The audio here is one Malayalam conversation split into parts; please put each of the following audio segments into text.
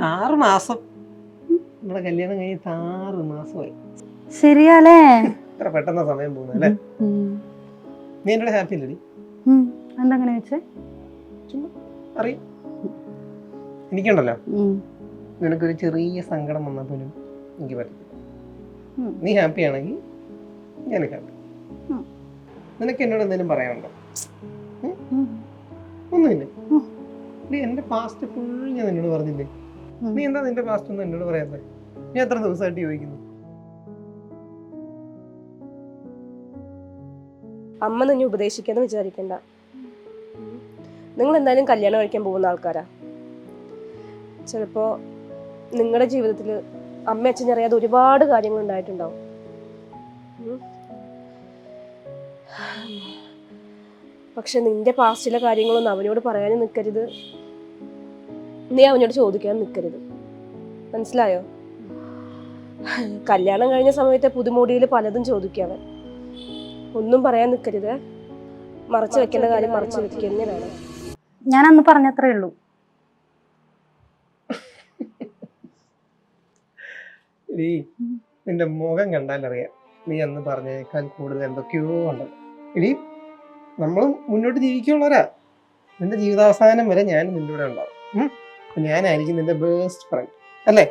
6 മാസം. നമ്മുടെ കല്യാണം കഴിഞ്ഞിട്ട് 6 മാസമായി. ശരിയാലേ? ഇത്ര പെട്ടെന്ന് സമയം പോകുന്നല്ലേ? നീ എന്നോട് ഹാപ്പി അല്ലേ? എന്തെങ്ങനെ വെച്ചേ? ചുമ്മാ അറിയാം. എനിക്കുണ്ടല്ലോ, നിനക്കൊരു ചെറിയ സങ്കടം വന്നാൽ പോലും എനിക്ക് പറ്റത്തില്ല. നീ ഹാപ്പി ആണെങ്കിൽ ഞാൻ ഹാപ്പി. നിനക്ക് എന്നോട് എന്തെങ്കിലും പറയാനുണ്ടോ? ഒന്നുമില്ല. നീ എന്റെ പാസ്റ്റ് ഫുൾ ഞാൻ നിന്നോട് പറഞ്ഞില്ലേ? നീ എന്താ നിന്റെ പാസ്റ്റ് ഒന്നും എന്നോട് പറയാതെ? ഞാൻ എത്ര ദിവസമായിട്ട് ചോദിക്കുന്നു. അമ്മ നിന്നെ ഉപദേശിക്കാന്ന് വിചാരിക്കണ്ട. നിങ്ങൾ എന്തായാലും കല്യാണം കഴിക്കാൻ പോകുന്ന ആൾക്കാരാ. ചിലപ്പോ നിങ്ങളുടെ ജീവിതത്തിൽ അമ്മ അച്ഛൻ അറിയാതെ ഒരുപാട് കാര്യങ്ങൾ ഉണ്ടായിട്ടുണ്ടാവും. പക്ഷെ നിന്റെ പാസ്റ്റിലെ കാര്യങ്ങളൊന്നും അവനോട് പറയാനും നിൽക്കരുത്. നീ അവനോട് ചോദിക്കാൻ നിൽക്കരുത്. മനസ്സിലായോ? കല്യാണം കഴിഞ്ഞ സമയത്തെ പുതുമോടിയിൽ പലതും ചോദിക്കാവൻ. ഒന്നും പറയാൻ നിൽക്കരുത്. മറച്ചു വെക്കേണ്ട കാര്യം മറച്ചു വെക്കുക വേണം. ഞാൻ അന്ന് പറഞ്ഞത്രേ ഉള്ളൂ. നിന്റെ മുഖം കണ്ടാലറിയാം നീ അന്ന് പറഞ്ഞേക്കാൾ കൂടുതൽ എന്തൊക്കെയോ ഉണ്ടല്ലോ. ഇനി നമ്മളും മുന്നോട്ട് ജീവിക്കുള്ളവരാ. നിന്റെ ജീവിതാവസാനം വരെ ഞാൻ നിന്റെ കൂടെ ഉണ്ടാവും. ഞാനായിരിക്കും നിന്റെ ബെസ്റ്റ് ഫ്രണ്ട് അല്ലേ?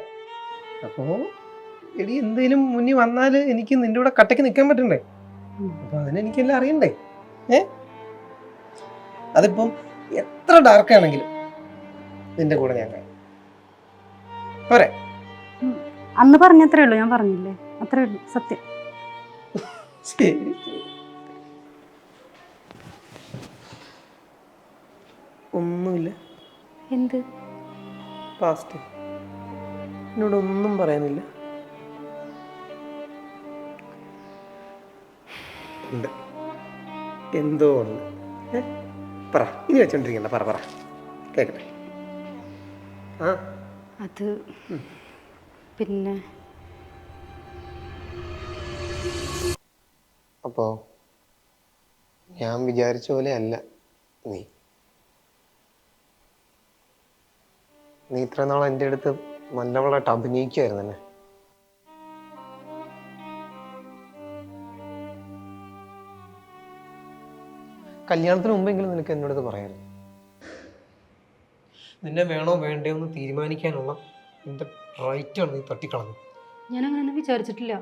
അപ്പോ എടി എന്തേലും മുന്നിൽ വന്നാല് എനിക്ക് നിന്റെ കൂടെ കട്ടയ്ക്ക് നിൽക്കാൻ പറ്റണ്ടേ? അപ്പൊ അതിനെനിക്കെല്ലാം അറിയണ്ടേ? അതിപ്പം എത്ര ഡാർക്ക് ആണെങ്കിലും നിന്റെ കൂടെ ഞാൻ കാണും. പോരെ? അന്ന് പറഞ്ഞത്രേ ഉള്ളൂ. ഞാൻ പറഞ്ഞില്ലേ? അത്രേ ഉള്ളൂ. സത്യം. ശരി. ഒന്നുമില്ല. എന്ത് പാസ്റ്റ് എന്നോടൊന്നും പറയാനില്ല? ഉണ്ട്, എന്തോ ഉണ്ട്. പറ, ഇനി വെച്ചോണ്ടിരിക്കണ്ട. പറ പറ കേക്കട്ടെ. അത് പിന്നെ അപ്പോ ഞാൻ വിചാരിച്ച പോലെ അല്ല നീ. നീ ഇത്ര നാൾ എൻ്റെ അടുത്ത് നല്ലവളായിട്ട് അഭിനയിക്കുമായിരുന്നല്ലേ? കല്യാണത്തിന് മുമ്പെങ്കിലും നിനക്ക് എന്നോടത് പറയായിരുന്നു. നിന്നെ വേണോ വേണ്ടയോ എന്ന് തീരുമാനിക്കാനുള്ള നിന്റെ റൈറ്റാണ് നീ തട്ടിക്കളഞ്ഞു. ഞാൻ അങ്ങനെ വിചാരിച്ചിട്ടില്ല.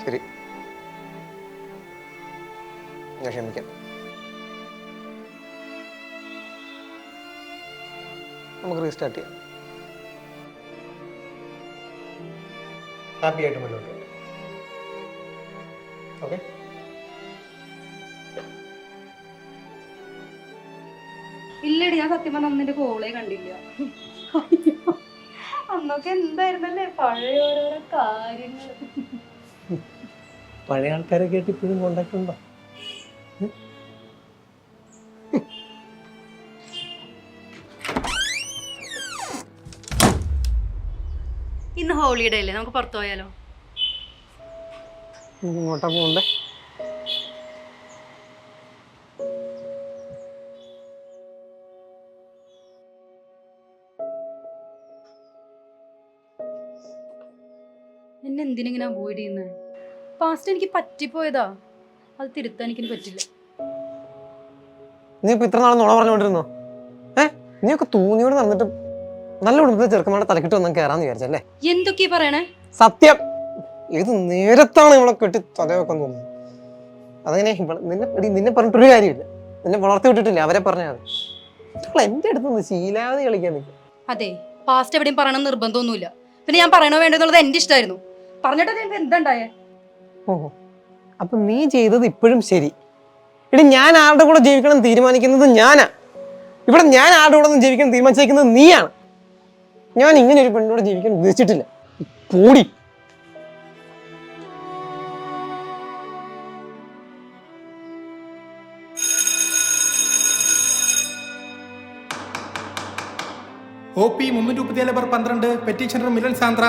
ശരി, ഞാൻ ക്ഷമിക്കാം. നമുക്ക് റീസ്റ്റാർട്ട് ചെയ്യാം. ഹാപ്പി ആയിട്ട് മുന്നോട്ട്. ഓക്കെ? ഇല്ലടി, ഞാൻ സത്യം പറഞ്ഞ അന്നിന്റെ കോളേ കണ്ടില്ല. അന്നൊക്കെ എന്തായിരുന്നല്ലേ പഴയ ഓരോരോ കാര്യങ്ങൾ. പഴയ ആൾക്കാരെ കേട്ട് ഇപ്പോഴും കോണ്ടാക്ട് ഉണ്ടോ? ഇന്ന് ഹോളിഡേ അല്ലേ, നമുക്ക് പുറത്തു പോയാലോ? ഇങ്ങോട്ടാ പോണ്ടേ? എന്നെ എന്തിനിങ്ങനെ അവോയ്ഡ് ചെയ്യുന്നത്? പാസ്റ്റ് എനിക്ക് പറ്റിപ്പോയതാ. അത് തിരുത്താൻ എനിക്ക് പറ്റില്ല. നീ ഇപ്പൊ ഇത്ര നാളെ നുണ പറഞ്ഞുകൊണ്ടിരുന്നോ? നീയൊക്കെ തൂങ്ങിയോട് നടന്നിട്ട് നല്ല കുടുംബത്തിൽ ചെറുക്കന്മാരുടെ തലക്കിട്ട് വന്നാൽ കയറാന്ന് വിചാരിച്ചല്ലേ? എന്തൊക്കെയാ പറയണേ? സത്യം. ഏത് നേരത്താണ് ഇവളെ കെട്ടി തലവെക്കാൻ തോന്നുന്നത്? അതങ്ങനെ നിന്നെ പറഞ്ഞിട്ടൊരു കാര്യമില്ല. നിന്നെ വളർത്തി വിട്ടിട്ടില്ല, അവരെ പറഞ്ഞാൽ മതി. എന്റെ അടുത്ത് ശീലാവധി കളിക്കാൻ നിൽക്കും. അതെ, പാസ്റ്റ് എവിടെയും പറയണം നിർബന്ധമൊന്നുമില്ല. പിന്നെ ഞാൻ പറയണോ വേണ്ടെന്നുള്ളത് എന്റെ ഇഷ്ടമായിരുന്നു. പറഞ്ഞിട്ട് എന്താണ്ടായേ? ഓഹോ, അപ്പൊ നീ ചെയ്തത് ഇപ്പോഴും ശരി. ഇനി ഞാൻ ആരുടെ കൂടെ ജീവിക്കണം തീരുമാനിക്കുന്നത് ഞാനാ. ഇവിടെ ഞാൻ ആരുടെ കൂടെ ഒന്നും ജീവിക്കണം തീരുമാനിച്ചിരിക്കുന്നത് നീയാണ്. ഞാൻ ഇങ്ങനെ ഒരു പെണ്ണോട് ജീവിക്കാൻ ഉദ്ദേശിച്ചിട്ടില്ല. പോടി. OP 312/12 petitioner Milan Sandra